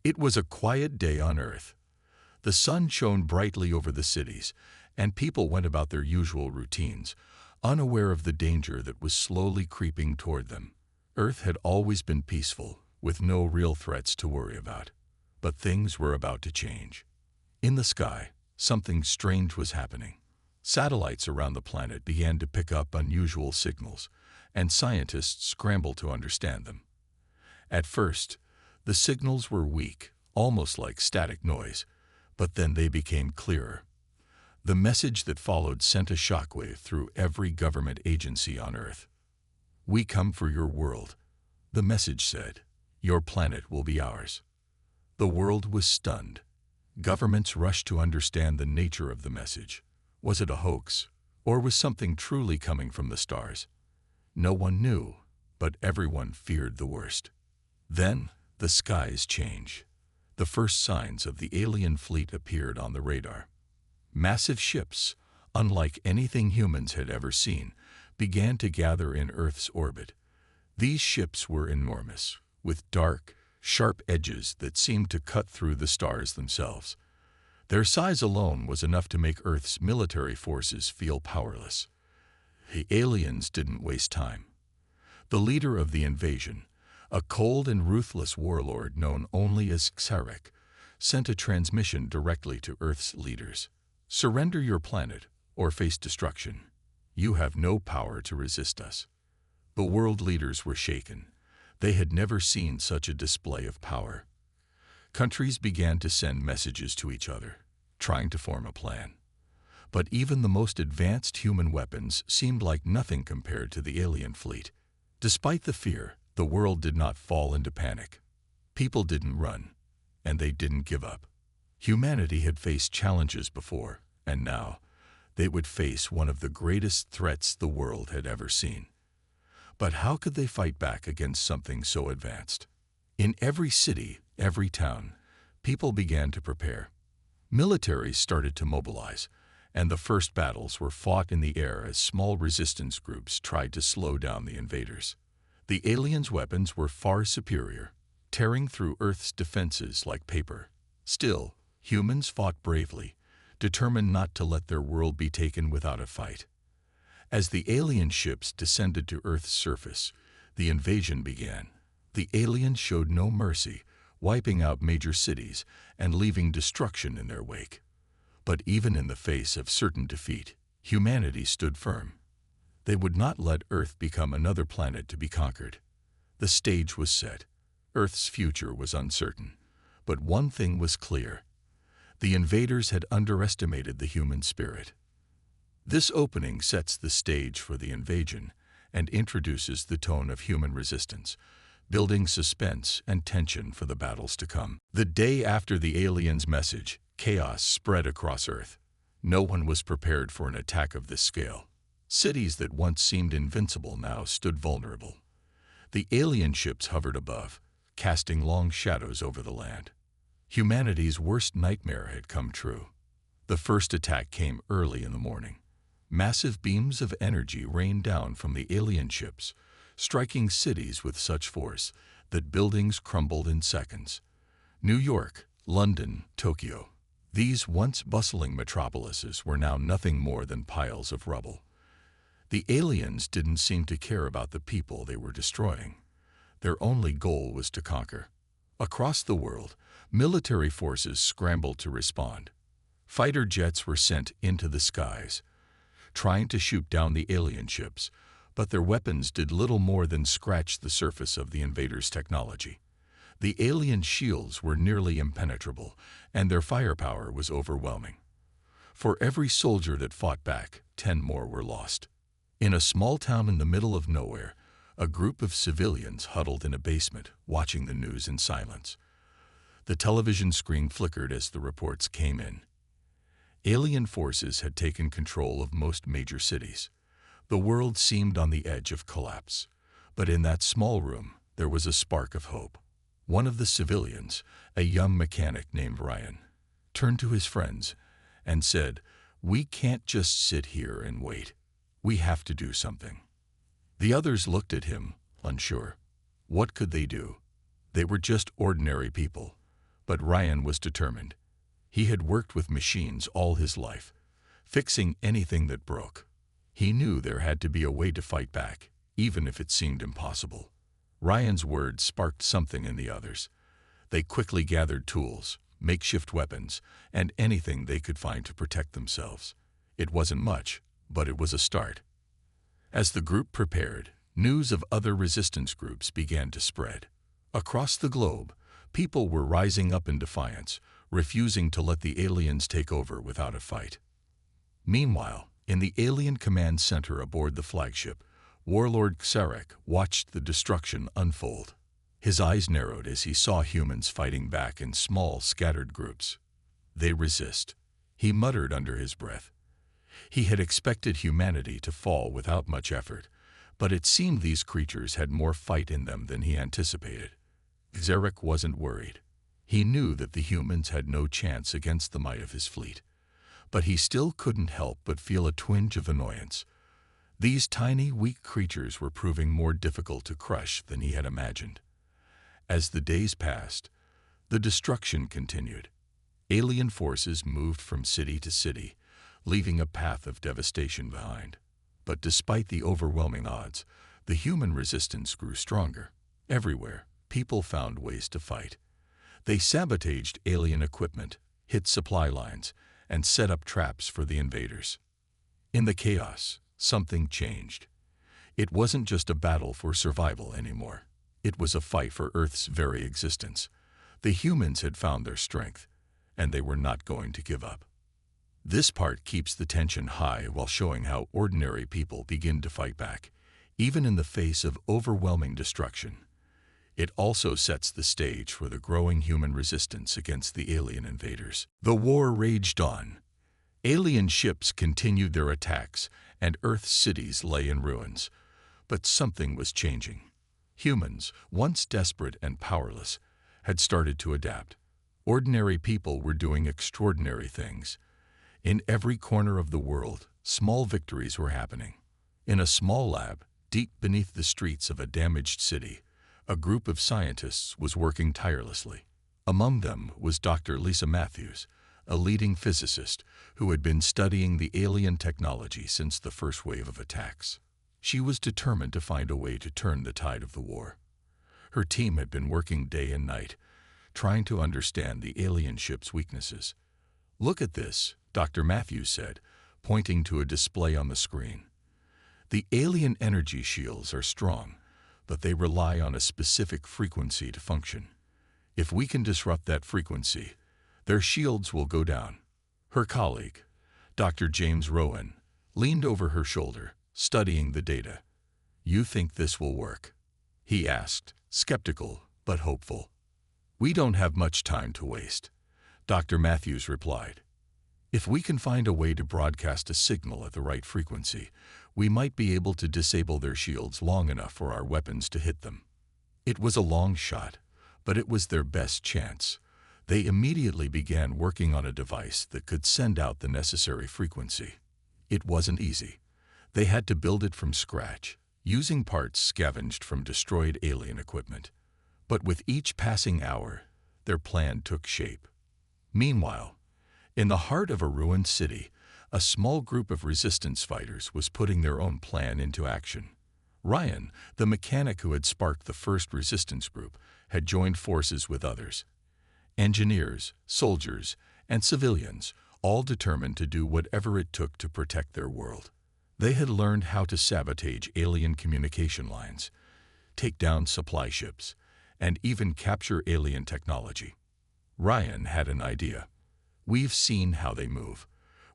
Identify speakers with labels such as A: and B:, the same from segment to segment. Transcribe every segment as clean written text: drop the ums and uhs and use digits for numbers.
A: It was a quiet day on Earth. The sun shone brightly over the cities, and people went about their usual routines, unaware of the danger that was slowly creeping toward them. Earth had always been peaceful, with no real threats to worry about. But things were about to change. In the sky, something strange was happening. Satellites around the planet began to pick up unusual signals, and scientists scrambled to understand them. At first, the signals were weak, almost like static noise, but then they became clearer. The message that followed sent a shockwave through every government agency on Earth. "We come for your world," the message said. "Your planet will be ours." The world was stunned. Governments rushed to understand the nature of the message. Was it a hoax, or was something truly coming from the stars? No one knew, but everyone feared the worst. Then, the skies changed. The first signs of the alien fleet appeared on the radar. Massive ships, unlike anything humans had ever seen, began to gather in Earth's orbit. These ships were enormous, with dark, sharp edges that seemed to cut through the stars themselves. Their size alone was enough to make Earth's military forces feel powerless. The aliens didn't waste time. The leader of the invasion, a cold and ruthless warlord known only as Xeric, sent a transmission directly to Earth's leaders. "Surrender your planet, or face destruction. You have no power to resist us." The world leaders were shaken. They had never seen such a display of power. Countries began to send messages to each other, trying to form a plan. But even the most advanced human weapons seemed like nothing compared to the alien fleet. Despite the fear, the world did not fall into panic. People didn't run, and they didn't give up. Humanity had faced challenges before, and now they would face one of the greatest threats the world had ever seen. But how could they fight back against something so advanced? In every city, every town, people began to prepare. Militaries started to mobilize, and the first battles were fought in the air as small resistance groups tried to slow down the invaders. The aliens' weapons were far superior, tearing through Earth's defenses like paper. Still, humans fought bravely, determined not to let their world be taken without a fight. As the alien ships descended to Earth's surface, the invasion began. The aliens showed no mercy, wiping out major cities and leaving destruction in their wake. But even in the face of certain defeat, humanity stood firm. They would not let Earth become another planet to be conquered. The stage was set. Earth's future was uncertain. But one thing was clear. The invaders had underestimated the human spirit. This opening sets the stage for the invasion and introduces the tone of human resistance, building suspense and tension for the battles to come. The day after the aliens' message, chaos spread across Earth. No one was prepared for an attack of this scale. Cities that once seemed invincible now stood vulnerable. The alien ships hovered above, casting long shadows over the land. Humanity's worst nightmare had come true. The first attack came early in the morning. Massive beams of energy rained down from the alien ships, striking cities with such force that buildings crumbled in seconds. New York, London, Tokyo. These once bustling metropolises were now nothing more than piles of rubble. The aliens didn't seem to care about the people they were destroying. Their only goal was to conquer. Across the world, military forces scrambled to respond. Fighter jets were sent into the skies, trying to shoot down the alien ships, but their weapons did little more than scratch the surface of the invaders' technology. The alien shields were nearly impenetrable, and their firepower was overwhelming. For every soldier that fought back, 10 more were lost. In a small town in the middle of nowhere, a group of civilians huddled in a basement, watching the news in silence. The television screen flickered as the reports came in. Alien forces had taken control of most major cities. The world seemed on the edge of collapse. But in that small room, there was a spark of hope. One of the civilians, a young mechanic named Ryan, turned to his friends and said, "We can't just sit here and wait. We have to do something." The others looked at him, unsure. What could they do? They were just ordinary people. But Ryan was determined. He had worked with machines all his life, fixing anything that broke. He knew there had to be a way to fight back, even if it seemed impossible. Ryan's words sparked something in the others. They quickly gathered tools, makeshift weapons, and anything they could find to protect themselves. It wasn't much, but it was a start. As the group prepared, news of other resistance groups began to spread. Across the globe, people were rising up in defiance, refusing to let the aliens take over without a fight. Meanwhile, in the alien command center aboard the flagship, Warlord Xerek watched the destruction unfold. His eyes narrowed as he saw humans fighting back in small, scattered groups. "They resist," he muttered under his breath. He had expected humanity to fall without much effort, but it seemed these creatures had more fight in them than he anticipated. Xerek wasn't worried. He knew that the humans had no chance against the might of his fleet, but he still couldn't help but feel a twinge of annoyance. These tiny, weak creatures were proving more difficult to crush than he had imagined. As the days passed, the destruction continued. Alien forces moved from city to city, leaving a path of devastation behind. But despite the overwhelming odds, the human resistance grew stronger. Everywhere, people found ways to fight. They sabotaged alien equipment, hit supply lines, and set up traps for the invaders. In the chaos, something changed. It wasn't just a battle for survival anymore. It was a fight for Earth's very existence. The humans had found their strength, and they were not going to give up. This part keeps the tension high while showing how ordinary people begin to fight back, even in the face of overwhelming destruction. It also sets the stage for the growing human resistance against the alien invaders. The war raged on. Alien ships continued their attacks, and Earth's cities lay in ruins. But something was changing. Humans, once desperate and powerless, had started to adapt. Ordinary people were doing extraordinary things. In every corner of the world, small victories were happening. In a small lab, deep beneath the streets of a damaged city, a group of scientists was working tirelessly. Among them was Dr. Lisa Matthews, a leading physicist who had been studying the alien technology since the first wave of attacks. She was determined to find a way to turn the tide of the war. Her team had been working day and night, trying to understand the alien ship's weaknesses. "Look at this," Dr. Matthews said, pointing to a display on the screen. "The alien energy shields are strong, but they rely on a specific frequency to function. If we can disrupt that frequency, their shields will go down." Her colleague, Dr. James Rowan, leaned over her shoulder, studying the data. "You think this will work?" he asked, skeptical but hopeful. "We don't have much time to waste," Dr. Matthews replied. "If we can find a way to broadcast a signal at the right frequency, we might be able to disable their shields long enough for our weapons to hit them." It was a long shot, but it was their best chance. They immediately began working on a device that could send out the necessary frequency. It wasn't easy. They had to build it from scratch, using parts scavenged from destroyed alien equipment. But with each passing hour, their plan took shape. Meanwhile, in the heart of a ruined city, a small group of resistance fighters was putting their own plan into action. Ryan, the mechanic who had sparked the first resistance group, had joined forces with others. Engineers, soldiers, and civilians, all determined to do whatever it took to protect their world. They had learned how to sabotage alien communication lines, take down supply ships, and even capture alien technology. Ryan had an idea. "We've seen how they move.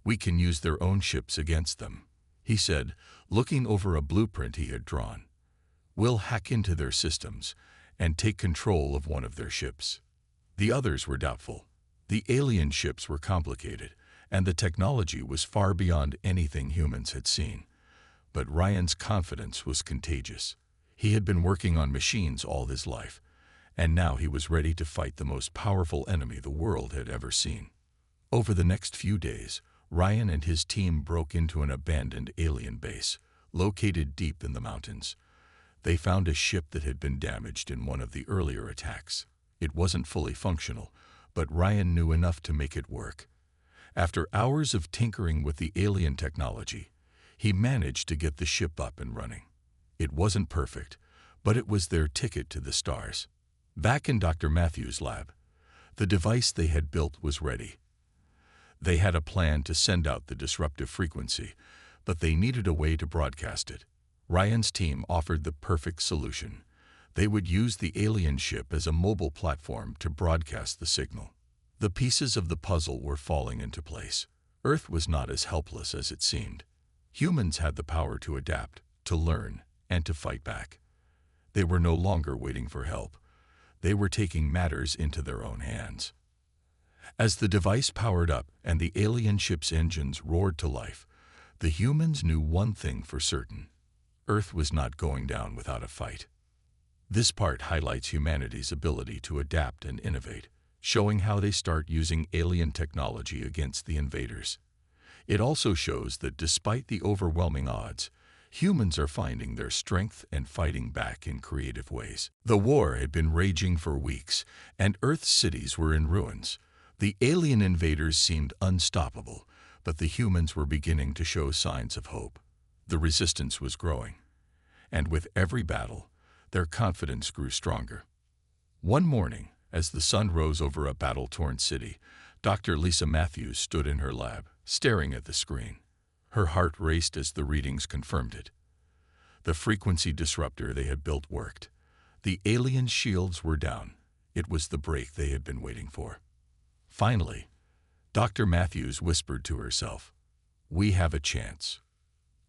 A: We can use their own ships against them," he said, looking over a blueprint he had drawn. "We'll hack into their systems and take control of one of their ships." The others were doubtful. The alien ships were complicated, and the technology was far beyond anything humans had seen. But Ryan's confidence was contagious. He had been working on machines all his life, and now he was ready to fight the most powerful enemy the world had ever seen. Over the next few days, Ryan and his team broke into an abandoned alien base, located deep in the mountains. They found a ship that had been damaged in one of the earlier attacks. It wasn't fully functional, but Ryan knew enough to make it work. After hours of tinkering with the alien technology, he managed to get the ship up and running. It wasn't perfect, but it was their ticket to the stars. Back in Dr. Matthews' lab, the device they had built was ready. They had a plan to send out the disruptive frequency, but they needed a way to broadcast it. Ryan's team offered the perfect solution. They would use the alien ship as a mobile platform to broadcast the signal. The pieces of the puzzle were falling into place. Earth was not as helpless as it seemed. Humans had the power to adapt, to learn, and to fight back. They were no longer waiting for help. They were taking matters into their own hands. As the device powered up and the alien ship's engines roared to life, the humans knew one thing for certain. Earth was not going down without a fight. This part highlights humanity's ability to adapt and innovate, showing how they start using alien technology against the invaders. It also shows that despite the overwhelming odds, humans are finding their strength and fighting back in creative ways. The war had been raging for weeks, and Earth's cities were in ruins. The alien invaders seemed unstoppable, but the humans were beginning to show signs of hope. The resistance was growing, and with every battle, their confidence grew stronger. One morning, as the sun rose over a battle-torn city, Dr. Lisa Matthews stood in her lab, staring at the screen. Her heart raced as the readings confirmed it. The frequency disruptor they had built worked. The alien shields were down. It was the break they had been waiting for. Finally, Dr. Matthews whispered to herself, "We have a chance."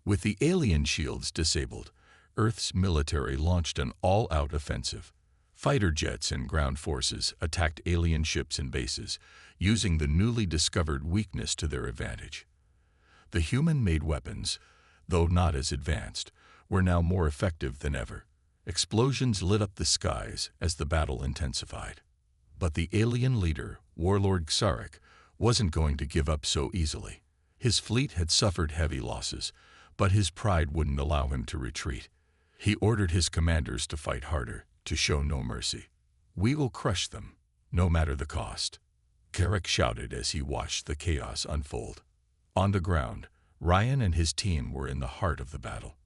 A: With the alien shields disabled, Earth's military launched an all-out offensive. Fighter jets and ground forces attacked alien ships and bases, using the newly discovered weakness to their advantage. The human-made weapons, though not as advanced, were now more effective than ever. Explosions lit up the skies as the battle intensified. But the alien leader, Warlord Xarek, wasn't going to give up so easily. His fleet had suffered heavy losses, but his pride wouldn't allow him to retreat. He ordered his commanders to fight harder, to show no mercy. "We will crush them, no matter the cost," Xarek shouted as he watched the chaos unfold. On the ground, Ryan and his team were in the heart of the battle.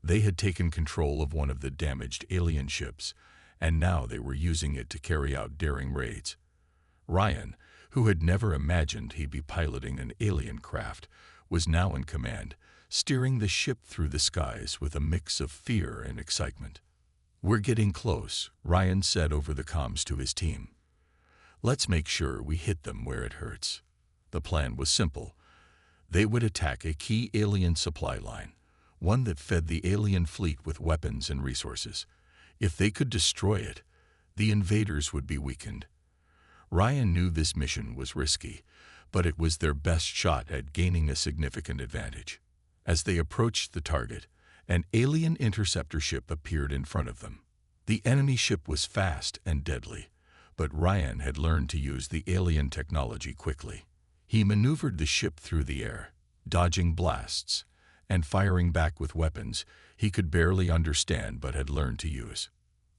A: They had taken control of one of the damaged alien ships, and now they were using it to carry out daring raids. Ryan, who had never imagined he'd be piloting an alien craft, was now in command, steering the ship through the skies with a mix of fear and excitement. "We're getting close," Ryan said over the comms to his team. "Let's make sure we hit them where it hurts." The plan was simple. They would attack a key alien supply line, one that fed the alien fleet with weapons and resources. If they could destroy it, the invaders would be weakened. Ryan knew this mission was risky, but it was their best shot at gaining a significant advantage. As they approached the target, an alien interceptor ship appeared in front of them. The enemy ship was fast and deadly, but Ryan had learned to use the alien technology quickly. He maneuvered the ship through the air, dodging blasts, and firing back with weapons he could barely understand but had learned to use.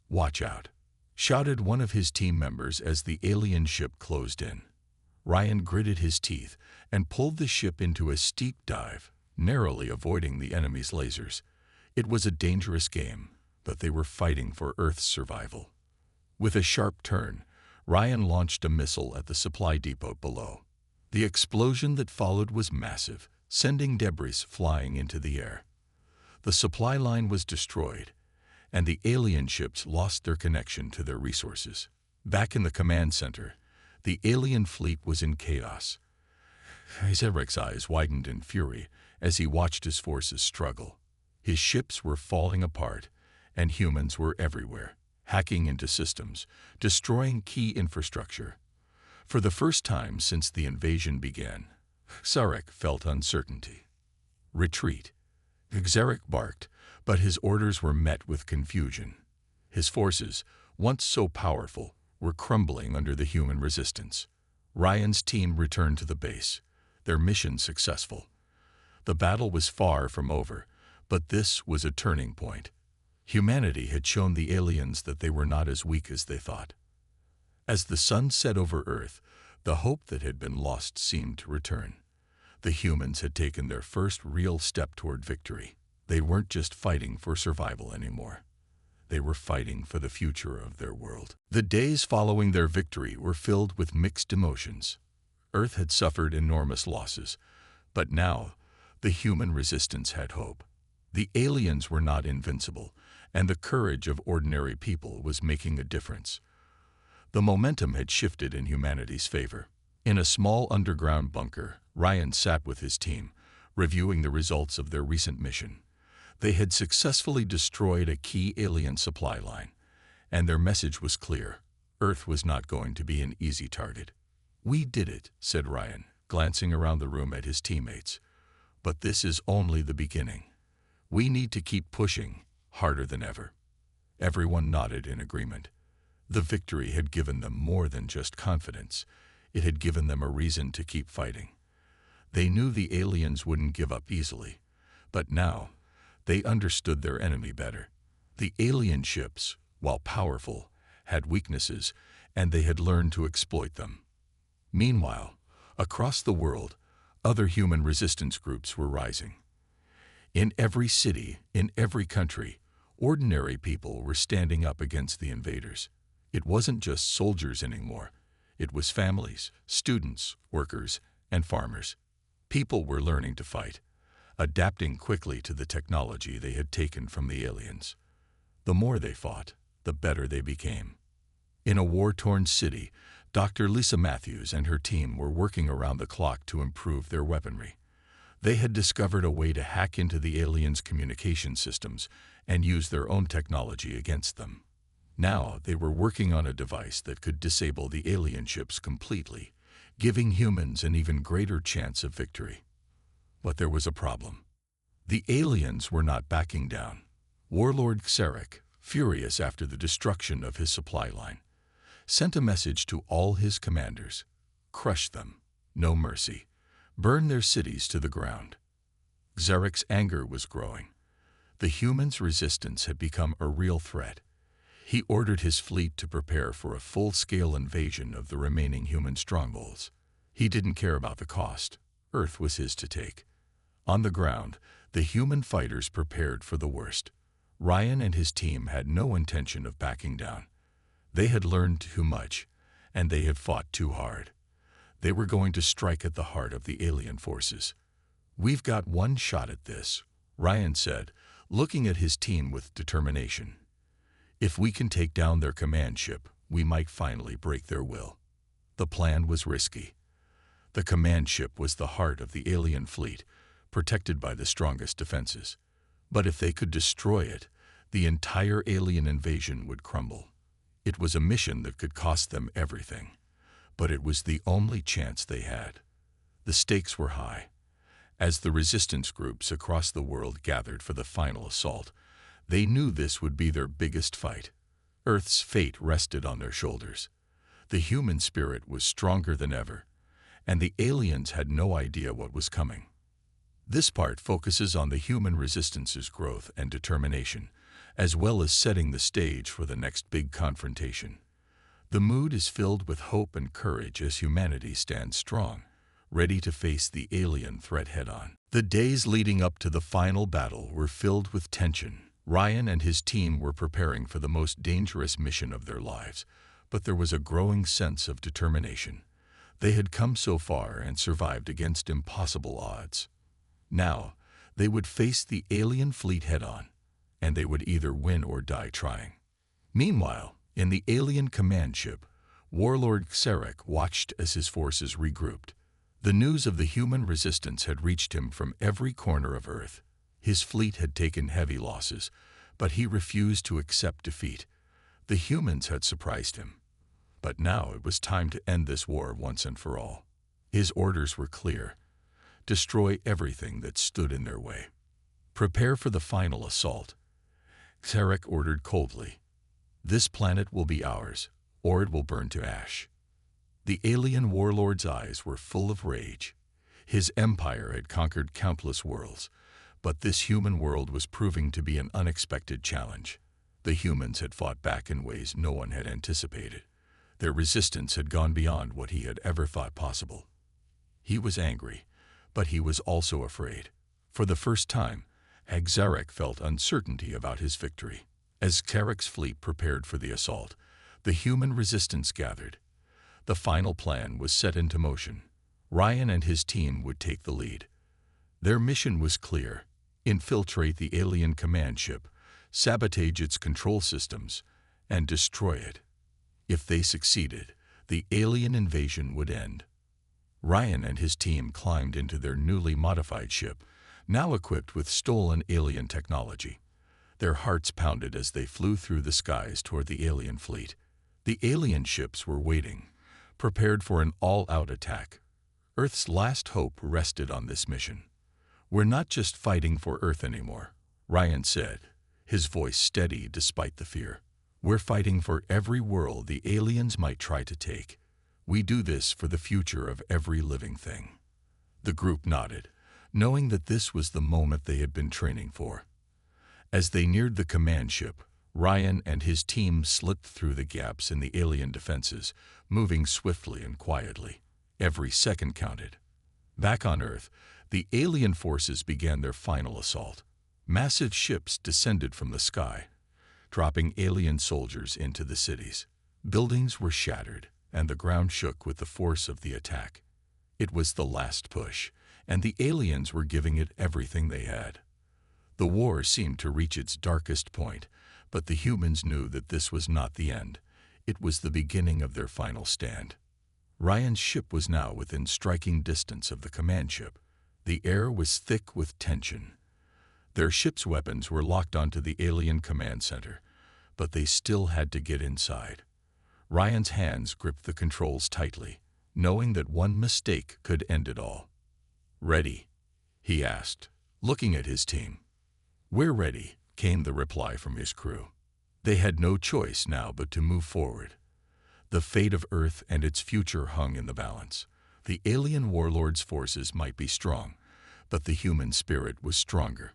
A: "Watch out," shouted one of his team members as the alien ship closed in. Ryan gritted his teeth and pulled the ship into a steep dive, narrowly avoiding the enemy's lasers. It was a dangerous game, but they were fighting for Earth's survival. With a sharp turn, Ryan launched a missile at the supply depot below. The explosion that followed was massive, sending debris flying into the air. The supply line was destroyed, and the alien ships lost their connection to their resources. Back in the command center, the alien fleet was in chaos. Xarek's eyes widened in fury as he watched his forces struggle. His ships were falling apart, and humans were everywhere, hacking into systems, destroying key infrastructure. For the first time since the invasion began, Xarek felt uncertainty. "Retreat." Xarek barked, but his orders were met with confusion. His forces, once so powerful, were crumbling under the human resistance. Ryan's team returned to the base, their mission successful. The battle was far from over, but this was a turning point. Humanity had shown the aliens that they were not as weak as they thought. As the sun set over Earth, the hope that had been lost seemed to return. The humans had taken their first real step toward victory. They weren't just fighting for survival anymore. They were fighting for the future of their world. The days following their victory were filled with mixed emotions. Earth had suffered enormous losses, but now the human resistance had hope. The aliens were not invincible, and the courage of ordinary people was making a difference. The momentum had shifted in humanity's favor. In a small underground bunker, Ryan sat with his team, reviewing the results of their recent mission. They had successfully destroyed a key alien supply line, and their message was clear. Earth was not going to be an easy target. "We did it," said Ryan, glancing around the room at his teammates. "But this is only the beginning. We need to keep pushing, harder than ever." Everyone nodded in agreement. The victory had given them more than just confidence. It had given them a reason to keep fighting. They knew the aliens wouldn't give up easily, but now they understood their enemy better. The alien ships, while powerful, had weaknesses, and they had learned to exploit them. Meanwhile, across the world, other human resistance groups were rising. In every city, in every country, ordinary people were standing up against the invaders. It wasn't just soldiers anymore. It was families, students, workers, and farmers. People were learning to fight, adapting quickly to the technology they had taken from the aliens. The more they fought, the better they became. In a war-torn city, Dr. Lisa Matthews and her team were working around the clock to improve their weaponry. They had discovered a way to hack into the aliens' communication systems and use their own technology against them. Now they were working on a device that could disable the alien ships completely, giving humans an even greater chance of victory. But there was a problem. The aliens were not backing down. Warlord Xeric, furious after the destruction of his supply line, sent a message to all his commanders: crush them, no mercy, burn their cities to the ground. Xeric's anger was growing. The humans' resistance had become a real threat. He ordered his fleet to prepare for a full-scale invasion of the remaining human strongholds. He didn't care about the cost. Earth was his to take. On the ground, the human fighters prepared for the worst. Ryan and his team had no intention of backing down. They had learned too much, and they had fought too hard. They were going to strike at the heart of the alien forces. "We've got one shot at this," Ryan said, looking at his team with determination. "If we can take down their command ship, we might finally break their will." The plan was risky. The command ship was the heart of the alien fleet, protected by the strongest defenses. But if they could destroy it, the entire alien invasion would crumble. It was a mission that could cost them everything, but it was the only chance they had. The stakes were high. As the resistance groups across the world gathered for the final assault, they knew this would be their biggest fight. Earth's fate rested on their shoulders. The human spirit was stronger than ever, and the aliens had no idea what was coming. This part focuses on the human resistance's growth and determination, as well as setting the stage for the next big confrontation. The mood is filled with hope and courage as humanity stands strong, ready to face the alien threat head-on. The days leading up to the final battle were filled with tension. Ryan and his team were preparing for the most dangerous mission of their lives, but there was a growing sense of determination. They had come so far and survived against impossible odds. Now, they would face the alien fleet head-on, and they would either win or die trying. Meanwhile, in the alien command ship, Warlord Xeric watched as his forces regrouped. The news of the human resistance had reached him from every corner of Earth. His fleet had taken heavy losses, but he refused to accept defeat. The humans had surprised him. But now it was time to end this war once and for all. His orders were clear: destroy everything that stood in their way. Prepare for the final assault. Xeric ordered coldly. This planet will be ours, or it will burn to ash. The alien warlord's eyes were full of rage. His empire had conquered countless worlds, but this human world was proving to be an unexpected challenge. The humans had fought back in ways no one had anticipated. Their resistance had gone beyond what he had ever thought possible. He was angry, but he was also afraid. For the first time, Xeric felt uncertainty about his victory. As Xeric's fleet prepared for the assault, the human resistance gathered. The final plan was set into motion. Ryan and his team would take the lead. Their mission was clear: infiltrate the alien command ship, sabotage its control systems, and destroy it. If they succeeded, the alien invasion would end. Ryan and his team climbed into their newly modified ship, now equipped with stolen alien technology. Their hearts pounded as they flew through the skies toward the alien fleet. The alien ships were waiting, prepared for an all-out attack. Earth's last hope rested on this mission. "We're not just fighting for Earth anymore," Ryan said, his voice steady despite the fear. "We're fighting for every world the aliens might try to take. We do this for the future of every living thing." The group nodded, knowing that this was the moment they had been training for. As they neared the command ship, Ryan and his team slipped through the gaps in the alien defenses, moving swiftly and quietly. Every second counted. Back on Earth, the alien forces began their final assault. Massive ships descended from the sky, dropping alien soldiers into the cities. Buildings were shattered, and the ground shook with the force of the attack. It was the last push, and the aliens were giving it everything they had. The war seemed to reach its darkest point, but the humans knew that this was not the end. It was the beginning of their final stand. Ryan's ship was now within striking distance of the command ship. The air was thick with tension. Their ship's weapons were locked onto the alien command center, but they still had to get inside. Ryan's hands gripped the controls tightly, knowing that one mistake could end it all. "Ready?" he asked, looking at his team. "We're ready," came the reply from his crew. They had no choice now but to move forward. The fate of Earth and its future hung in the balance. The alien warlords' forces might be strong, but the human spirit was stronger.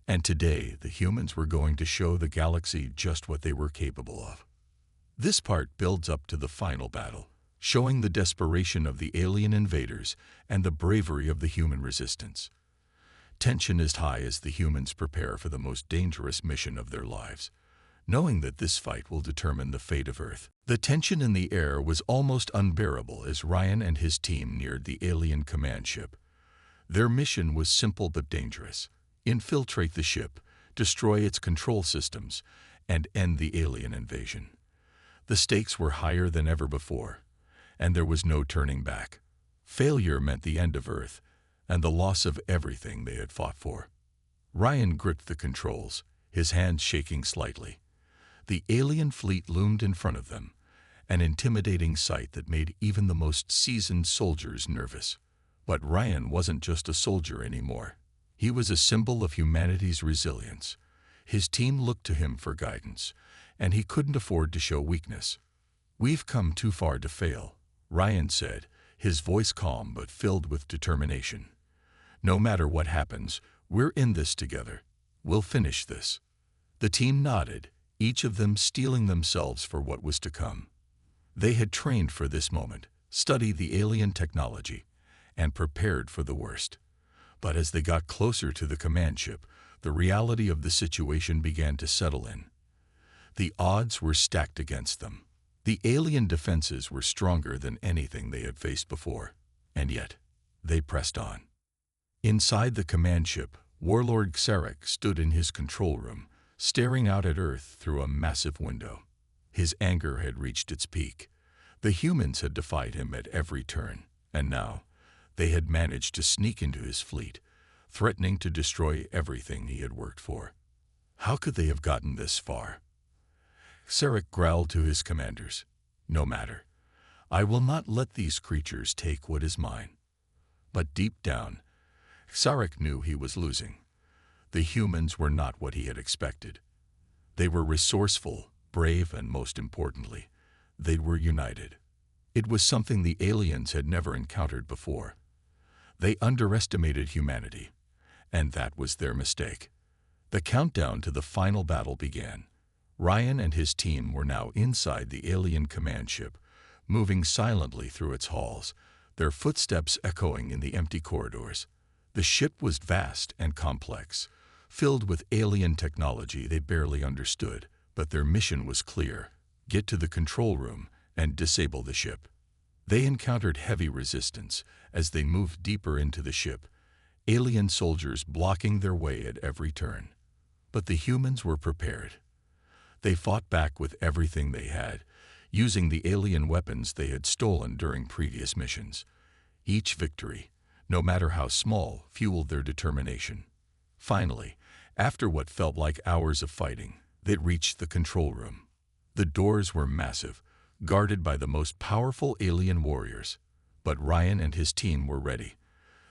A: And today, the humans were going to show the galaxy just what they were capable of. This part builds up to the final battle, showing the desperation of the alien invaders and the bravery of the human resistance. Tension is high as the humans prepare for the most dangerous mission of their lives, knowing that this fight will determine the fate of Earth. The tension in the air was almost unbearable as Ryan and his team neared the alien command ship. Their mission was simple but dangerous: infiltrate the ship, destroy its control systems, and end the alien invasion. The stakes were higher than ever before, and there was no turning back. Failure meant the end of Earth and the loss of everything they had fought for. Ryan gripped the controls, his hands shaking slightly. The alien fleet loomed in front of them, an intimidating sight that made even the most seasoned soldiers nervous. But Ryan wasn't just a soldier anymore. He was a symbol of humanity's resilience. His team looked to him for guidance, and he couldn't afford to show weakness. "We've come too far to fail," Ryan said, his voice calm but filled with determination. "No matter what happens, we're in this together. We'll finish this." The team nodded, each of them steeling themselves for what was to come. They had trained for this moment, studied the alien technology, and prepared for the worst. But as they got closer to the command ship, the reality of the situation began to settle in. The odds were stacked against them. The alien defenses were stronger than anything they had faced before, and yet they pressed on. Inside the command ship, Warlord Xeric stood in his control room, staring out at Earth through a massive window. His anger had reached its peak. The humans had defied him at every turn, and now they had managed to sneak into his fleet, threatening to destroy everything he had worked for. How could they have gotten this far? Xeric growled to his commanders, "No matter. I will not let these creatures take what is mine." But deep down, Xeric knew he was losing. The humans were not what he had expected. They were resourceful, brave, and most importantly, they were united. It was something the aliens had never encountered before. They underestimated humanity, and that was their mistake. The countdown to the final battle began. Ryan and his team were now inside the alien command ship, moving silently through its halls, their footsteps echoing in the empty corridors. The ship was vast and complex, filled with alien technology they barely understood, but their mission was clear: get to the control room and disable the ship. They encountered heavy resistance as they moved deeper into the ship, alien soldiers blocking their way at every turn. But the humans were prepared. They fought back with everything they had, using the alien weapons they had stolen during previous missions. Each victory, no matter how small, fueled their determination. Finally, after what felt like hours of fighting, they reached the control room. The doors were massive, guarded by the most powerful alien warriors. But Ryan and his team were ready.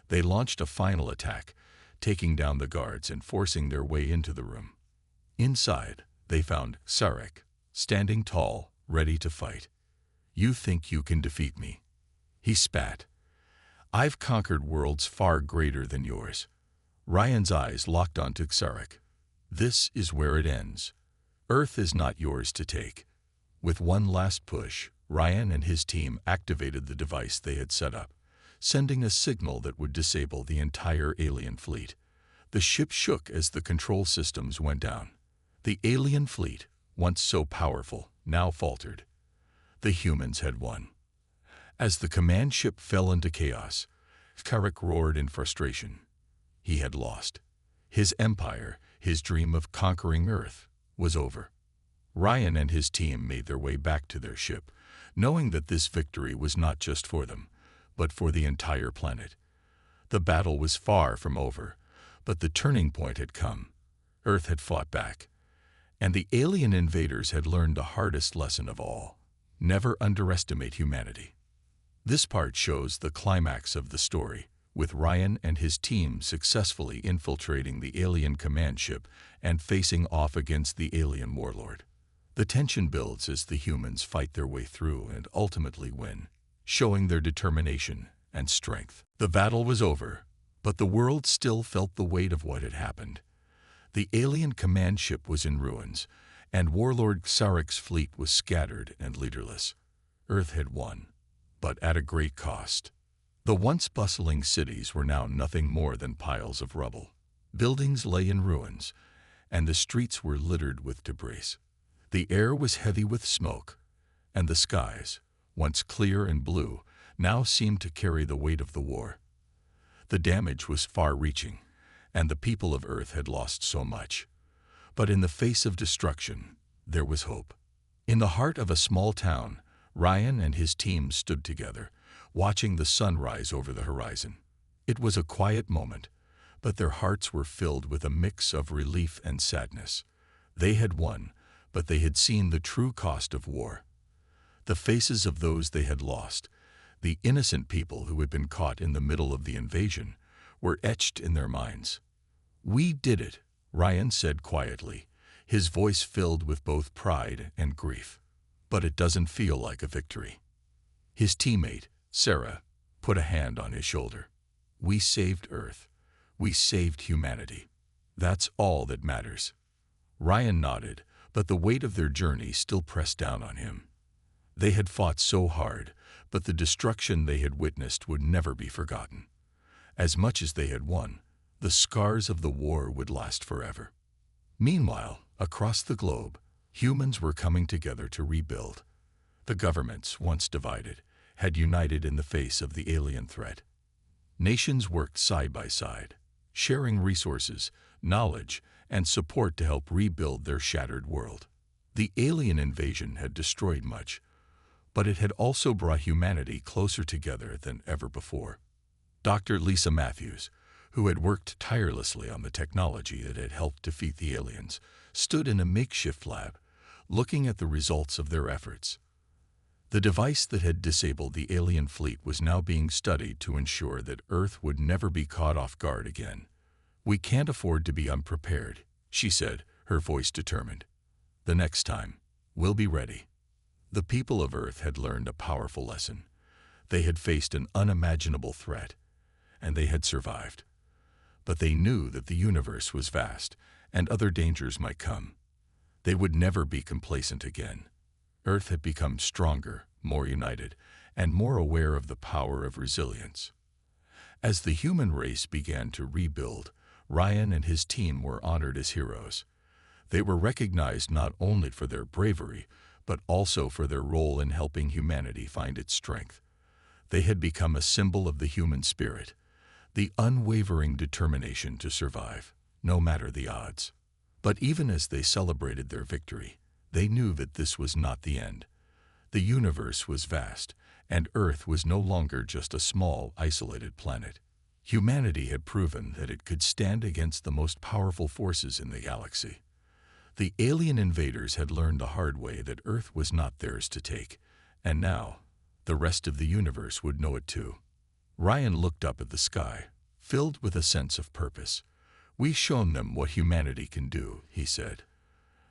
A: They launched a final attack, taking down the guards and forcing their way into the room. Inside, they found Sarek, standing tall, ready to fight. "You think you can defeat me?" he spat. "I've conquered worlds far greater than yours." Ryan's eyes locked onto Sarek. "This is where it ends. Earth is not yours to take." With one last push, Ryan and his team activated the device they had set up, sending a signal that would disable the entire alien fleet. The ship shook as the control systems went down. The alien fleet, once so powerful, now faltered. The humans had won. As the command ship fell into chaos, Sarek roared in frustration. He had lost. His empire, his dream of conquering Earth, was over. Ryan and his team made their way back to their ship, knowing that this victory was not just for them, but for the entire planet. The battle was far from over, but the turning point had come. Earth had fought back, and the alien invaders had learned the hardest lesson of all: never underestimate humanity. This part shows the climax of the story, with Ryan and his team successfully infiltrating the alien command ship and facing off against the alien warlord. The tension builds as the humans fight their way through and ultimately win, showing their determination and strength. The battle was over, but the world still felt the weight of what had happened. The alien command ship was in ruins, and Warlord Sarek's fleet was scattered and leaderless. Earth had won, but at a great cost. The once bustling cities were now nothing more than piles of rubble. Buildings lay in ruins, and the streets were littered with debris. The air was heavy with smoke, and the skies, once clear and blue, now seemed to carry the weight of the war. The damage was far-reaching, and the people of Earth had lost so much. But in the face of destruction, there was hope. In the heart of a small town, Ryan and his team stood together, watching the sun rise over the horizon. It was a quiet moment, but their hearts were filled with a mix of relief and sadness. They had won, but they had seen the true cost of war. The faces of those they had lost, the innocent people who had been caught in the middle of the invasion, were etched in their minds. "We did it," Ryan said quietly, his voice filled with both pride and grief. "But it doesn't feel like a victory." His teammate, Sarah, put a hand on his shoulder. "We saved Earth. We saved humanity. That's all that matters." Ryan nodded, but the weight of their journey still pressed down on him. They had fought so hard, but the destruction they had witnessed would never be forgotten. As much as they had won, the scars of the war would last forever. Meanwhile, across the globe, humans were coming together to rebuild. The governments, once divided, had united in the face of the alien threat. Nations worked side by side, sharing resources, knowledge, and support to help rebuild their shattered world. The alien invasion had destroyed much, but it had also brought humanity closer together than ever before. Dr. Lisa Matthews, who had worked tirelessly on the technology that had helped defeat the aliens, stood in a makeshift lab, looking at the results of their efforts. The device that had disabled the alien fleet was now being studied to ensure that Earth would never be caught off guard again. "We can't afford to be unprepared," she said, her voice determined. "The next time, we'll be ready." The people of Earth had learned a powerful lesson. They had faced an unimaginable threat, and they had survived. But they knew that the universe was vast, and other dangers might come. They would never be complacent again. Earth had become stronger, more united, and more aware of the power of resilience. As the human race began to rebuild, Ryan and his team were honored as heroes. They were recognized not only for their bravery, but also for their role in helping humanity find its strength. They had become a symbol of the human spirit, the unwavering determination to survive, no matter the odds. But even as they celebrated their victory, they knew that this was not the end. The universe was vast, and Earth was no longer just a small, isolated planet. Humanity had proven that it could stand against the most powerful forces in the galaxy. The alien invaders had learned the hard way that Earth was not theirs to take, and now, the rest of the universe would know it too. Ryan looked up at the sky, filled with a sense of purpose. "We've shown them what humanity can do," he said.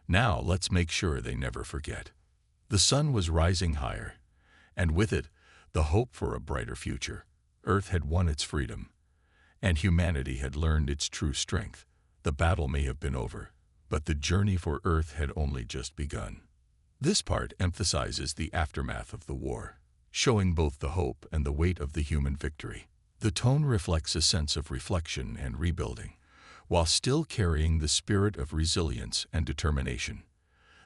A: "Now let's make sure they never forget." The sun was rising higher, and with it, the hope for a brighter future. Earth had won its freedom, and humanity had learned its true strength. The battle may have been over, but the journey for Earth had only just begun. This part emphasizes the aftermath of the war, showing both the hope and the weight of the human victory. The tone reflects a sense of reflection and rebuilding, while still carrying the spirit of resilience and determination.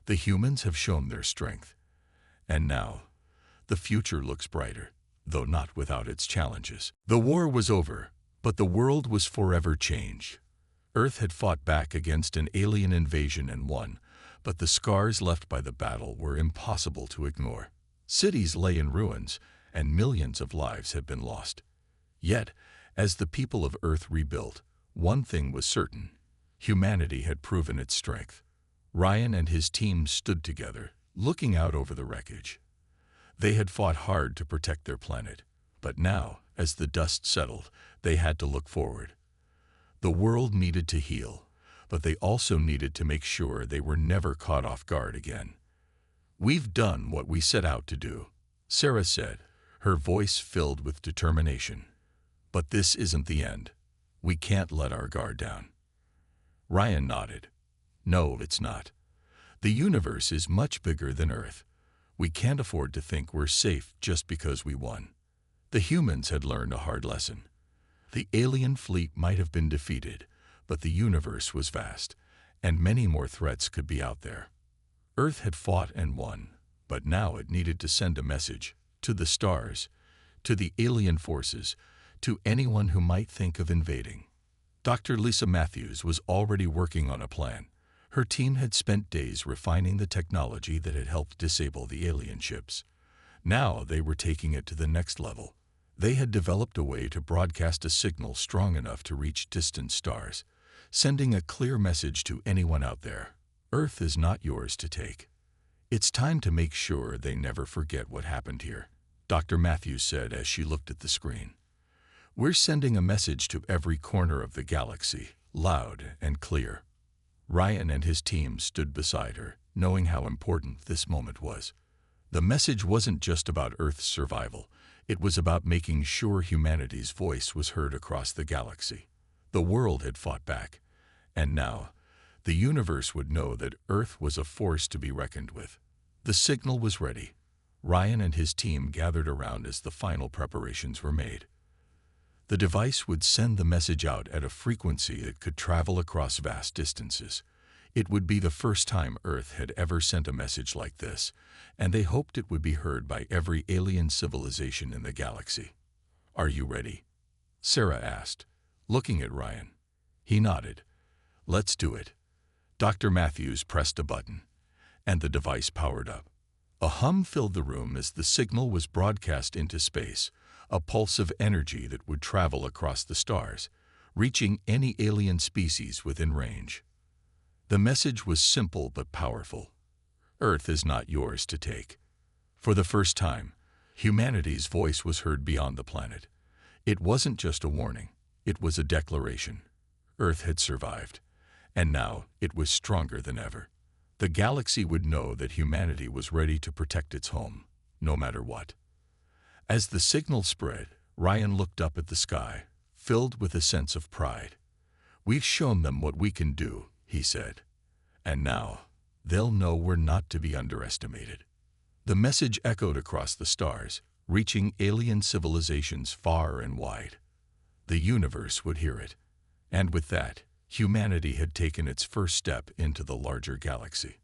A: The humans have shown their strength, and now, the future looks brighter, though not without its challenges. The war was over, but the world was forever changed. Earth had fought back against an alien invasion and won, but the scars left by the battle were impossible to ignore. Cities lay in ruins, and millions of lives had been lost. Yet, as the people of Earth rebuilt, one thing was certain: humanity had proven its strength. Ryan and his team stood together, looking out over the wreckage. They had fought hard to protect their planet, but now, as the dust settled, they had to look forward. The world needed to heal, but they also needed to make sure they were never caught off guard again. "We've done what we set out to do," Sarah said, her voice filled with determination. "But this isn't the end. We can't let our guard down." Ryan nodded. "No, it's not. The universe is much bigger than Earth. We can't afford to think we're safe just because we won." The humans had learned a hard lesson. The alien fleet might have been defeated, but the universe was vast, and many more threats could be out there. Earth had fought and won, but now it needed to send a message to the stars, to the alien forces, to anyone who might think of invading. Dr. Lisa Matthews was already working on a plan. Her team had spent days refining the technology that had helped disable the alien ships. Now they were taking it to the next level. They had developed a way to broadcast a signal strong enough to reach distant stars, sending a clear message to anyone out there: Earth is not yours to take. "It's time to make sure they never forget what happened here," Dr. Matthews said as she looked at the screen. "We're sending a message to every corner of the galaxy, loud and clear." Ryan and his team stood beside her, knowing how important this moment was. The message wasn't just about Earth's survival. It was about making sure humanity's voice was heard across the galaxy. The world had fought back, and now, the universe would know that Earth was a force to be reckoned with. The signal was ready. Ryan and his team gathered around as the final preparations were made. The device would send the message out at a frequency that could travel across vast distances. It would be the first time Earth had ever sent a message like this, and they hoped it would be heard by every alien civilization in the galaxy. "Are you ready?" Sarah asked, looking at Ryan. He nodded. "Let's do it." Dr. Matthews pressed a button, and the device powered up. A hum filled the room as the signal was broadcast into space, a pulse of energy that would travel across the stars, reaching any alien species within range. The message was simple but powerful. Earth is not yours to take. For the first time, humanity's voice was heard beyond the planet. It wasn't just a warning, it was a declaration. Earth had survived, and now it was stronger than ever. The galaxy would know that humanity was ready to protect its home, no matter what. As the signal spread, Ryan looked up at the sky, filled with a sense of pride. "We've shown them what we can do," he said. "And now, they'll know we're not to be underestimated. The message echoed across the stars, reaching alien civilizations far and wide. The universe would hear it, and with that, humanity had taken its first step into the larger galaxy.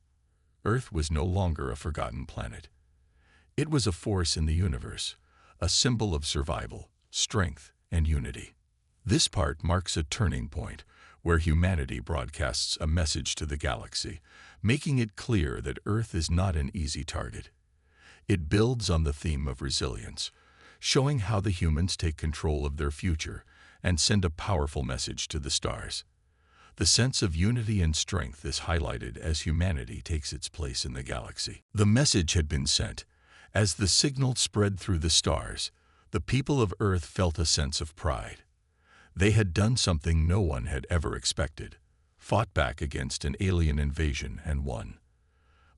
A: Earth was no longer a forgotten planet. It was a force in the universe, a symbol of survival, strength, and unity. This part marks a turning point where humanity broadcasts a message to the galaxy, making it clear that Earth is not an easy target. It builds on the theme of resilience, showing how the humans take control of their future and send a powerful message to the stars. The sense of unity and strength is highlighted as humanity takes its place in the galaxy. The message had been sent. As the signal spread through the stars, the people of Earth felt a sense of pride. They had done something no one had ever expected, fought back against an alien invasion and won.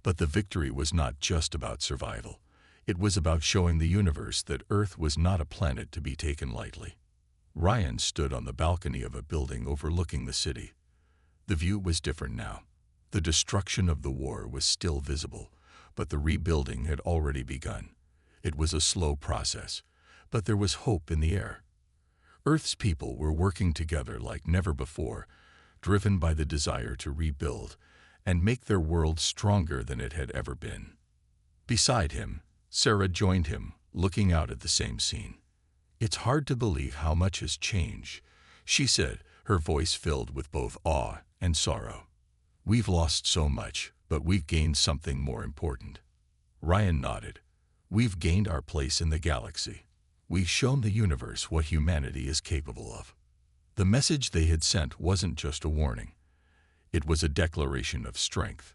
A: But the victory was not just about survival. It was about showing the universe that Earth was not a planet to be taken lightly. Ryan stood on the balcony of a building overlooking the city. The view was different now. The destruction of the war was still visible, but the rebuilding had already begun. It was a slow process, but there was hope in the air. Earth's people were working together like never before, driven by the desire to rebuild and make their world stronger than it had ever been. Beside him, Sarah joined him, looking out at the same scene. "It's hard to believe how much has changed," she said, her voice filled with both awe and sorrow. "We've lost so much, but we've gained something more important." Ryan nodded. "We've gained our place in the galaxy. We've shown the universe what humanity is capable of." The message they had sent wasn't just a warning. It was a declaration of strength.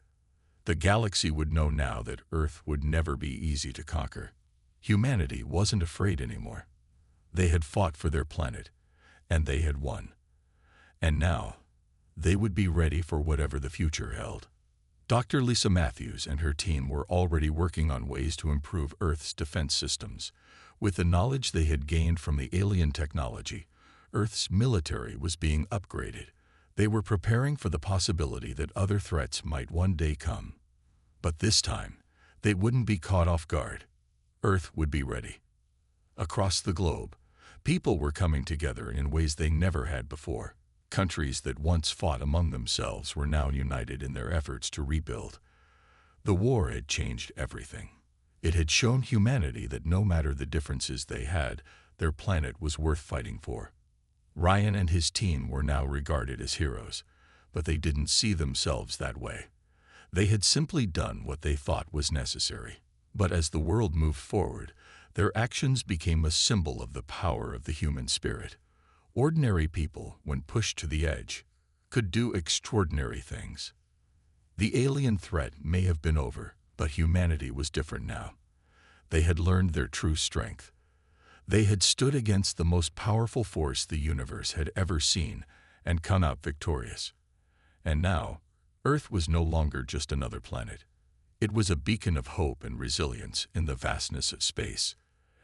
A: The galaxy would know now that Earth would never be easy to conquer. Humanity wasn't afraid anymore. They had fought for their planet, and they had won. And now, they would be ready for whatever the future held. Dr. Lisa Matthews and her team were already working on ways to improve Earth's defense systems. With the knowledge they had gained from the alien technology, Earth's military was being upgraded. They were preparing for the possibility that other threats might one day come. But this time, they wouldn't be caught off guard. Earth would be ready. Across the globe, people were coming together in ways they never had before. Countries that once fought among themselves were now united in their efforts to rebuild. The war had changed everything. It had shown humanity that no matter the differences they had, their planet was worth fighting for. Ryan and his team were now regarded as heroes, but they didn't see themselves that way. They had simply done what they thought was necessary. But as the world moved forward, their actions became a symbol of the power of the human spirit. Ordinary people, when pushed to the edge, could do extraordinary things. The alien threat may have been over, but humanity was different now. They had learned their true strength. They had stood against the most powerful force the universe had ever seen and come out victorious. And now, Earth was no longer just another planet. It was a beacon of hope and resilience in the vastness of space.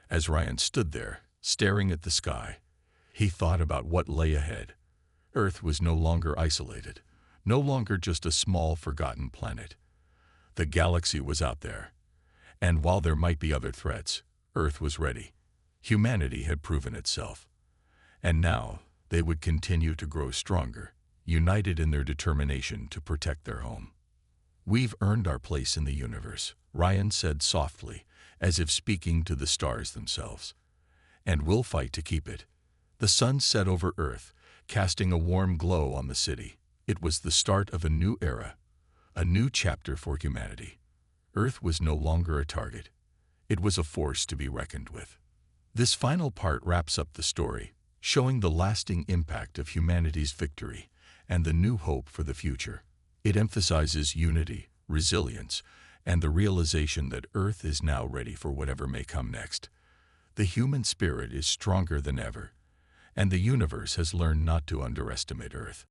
A: As Ryan stood there, staring at the sky, he thought about what lay ahead. Earth was no longer isolated, no longer just a small, forgotten planet. The galaxy was out there, and while there might be other threats, Earth was ready. Humanity had proven itself, and now they would continue to grow stronger, united in their determination to protect their home. "We've earned our place in the universe," Ryan said softly, as if speaking to the stars themselves. "And we'll fight to keep it." The sun set over Earth, casting a warm glow on the city. It was the start of a new era, a new chapter for humanity. Earth was no longer a target. It was a force to be reckoned with. This final part wraps up the story, showing the lasting impact of humanity's victory and the new hope for the future. It emphasizes unity, resilience, and the realization that Earth is now ready for whatever may come next. The human spirit is stronger than ever, and the universe has learned not to underestimate Earth.